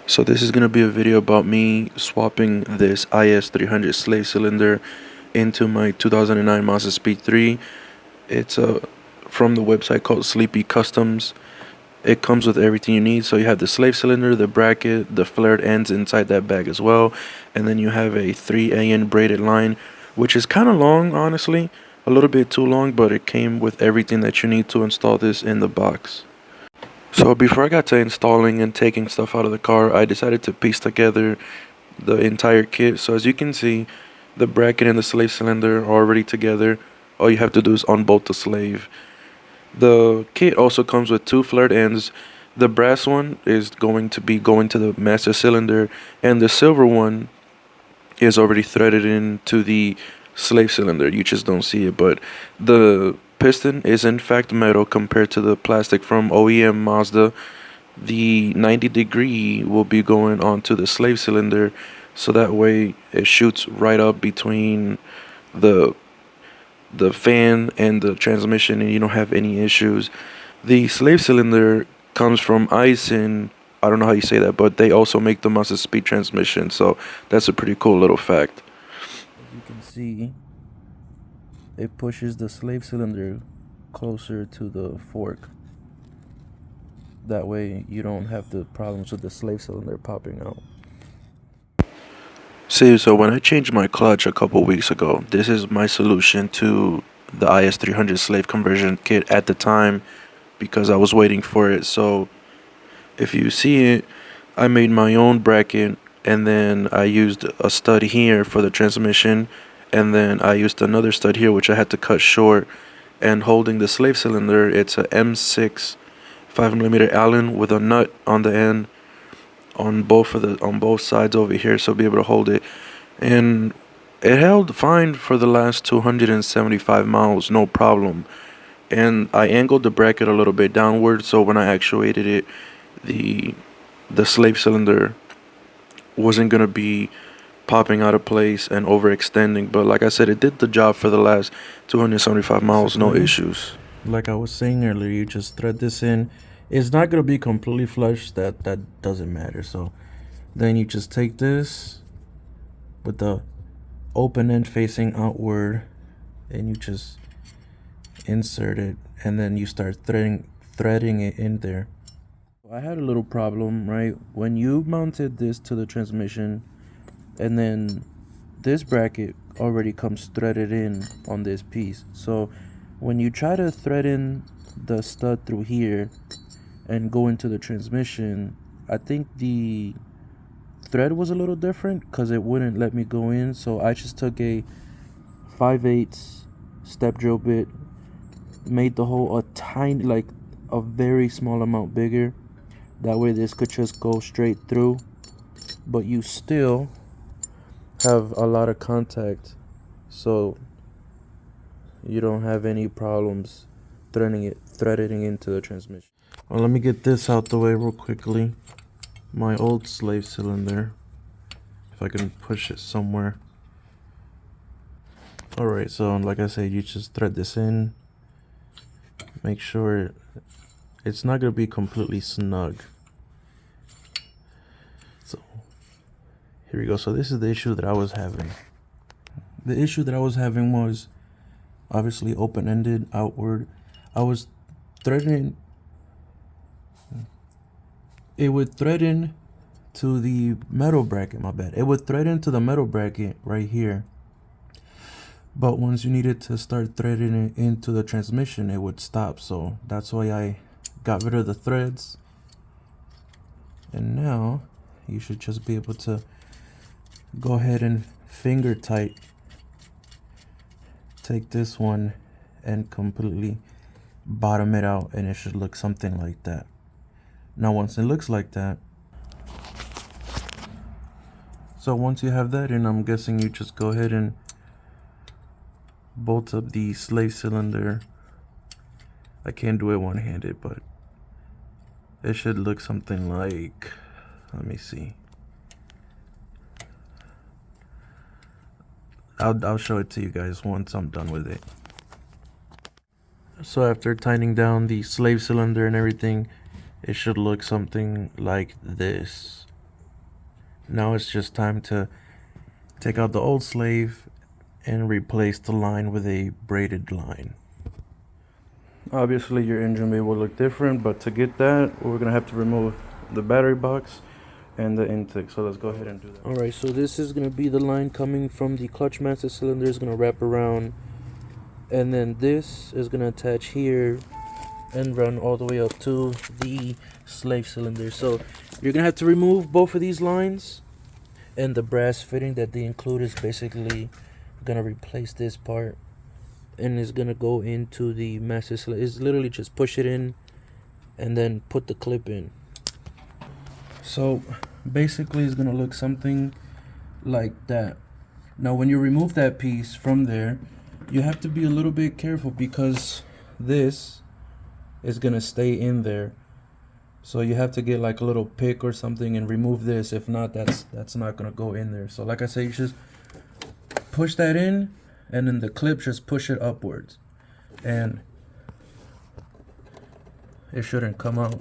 So this is going to be a video about me swapping this IS300 slave cylinder into my 2009 Mazdaspeed3. It's from the website called Sleepy Customs. It comes with everything you need. So you have the slave cylinder, the bracket, the flared ends inside that bag as well. And then you have a 3AN braided line, which is kind of long, honestly. A little bit too long, but it came with everything that you need to install this in the box. So before I got to installing and taking stuff out of the car, I decided to piece together the entire kit. So as you can see, the bracket and the slave cylinder are already together. All you have to do is unbolt the slave. The kit also comes with two flared ends. The brass one is going to be going to the master cylinder, and the silver one is already threaded into the slave cylinder. You just don't see it, but the piston is in fact metal compared to the plastic from OEM Mazda. The 90-degree will be going onto the slave cylinder, so that way it shoots right up between the fan and the transmission, and you don't have any issues. The slave cylinder comes from Aisin. I don't know how you say that, but they also make the Mazdaspeed transmission, so that's a pretty cool little fact. As you can see, it pushes the slave cylinder closer to the fork. That way you don't have the problems with the slave cylinder popping out. See, so when I changed my clutch a couple weeks ago, this is my solution to the IS300 slave conversion kit at the time, because I was waiting for it. So if you see it, I made my own bracket, and then I used a stud here for the transmission, and then I used another stud here which I had to cut short. And holding the slave cylinder, it's a M6 5mm Allen with a nut on the end on both sides over here, so be able to hold it. And it held fine for the last 275 miles, no problem. And I angled the bracket a little bit downward, so when I actuated it, the slave cylinder wasn't gonna be popping out of place and overextending. But like I said, it did the job for the last 275 miles, no issues. Like I was saying earlier, you just thread this in. It's not gonna be completely flush, that doesn't matter. So then you just take this with the open end facing outward, and you just insert it, and then you start threading it in there. I had a little problem, right? When you mounted this to the transmission, and then this bracket already comes threaded in on this piece. So when you try to thread in the stud through here and go into the transmission, I think the thread was a little different because it wouldn't let me go in. So I just took a 5/8 step drill bit, made the hole a tiny, like a very small amount bigger. That way this could just go straight through, but you still have a lot of contact, so you don't have any problems threading into the transmission. Well, let me get this out the way real quickly. My old slave cylinder, if I can push it somewhere. Alright, so like I said, you just thread this in. Make sure it's not going to be completely snug. So here we go. So this is the issue that I was having. The issue that I was having was obviously open-ended outward. I was threading, it would thread in to the metal bracket, my bad. It would thread into the metal bracket right here. But once you needed to start threading it into the transmission, it would stop. So that's why I got rid of the threads. And now you should just be able to go ahead and finger tight take this one and completely bottom it out, and it should look something like that. Now once it looks like that, so once you have that in, I'm guessing you just go ahead and bolt up the slave cylinder. I can't do it one-handed, but it should look something like, let me see. I'll show it to you guys once I'm done with it. So after tightening down the slave cylinder and everything, it should look something like this. Now it's just time to take out the old slave and replace the line with a braided line. Obviously your engine bay will look different, but to get that, we're gonna have to remove the battery box and the intake. So let's go ahead and do that. Alright, so this is gonna be the line coming from the clutch master cylinder. Is gonna wrap around, and then this is gonna attach here and run all the way up to the slave cylinder. So you're gonna have to remove both of these lines, and the brass fitting that they include is basically gonna replace this part, and is gonna go into the master cylinder. It's literally just push it in and then put the clip in. So basically it's gonna look something like that. Now when you remove that piece from there, you have to be a little bit careful because this is gonna stay in there. So you have to get like a little pick or something and remove this. If not, that's not gonna go in there. So like I say, you just push that in, and then the clip, just push it upwards, and it shouldn't come out.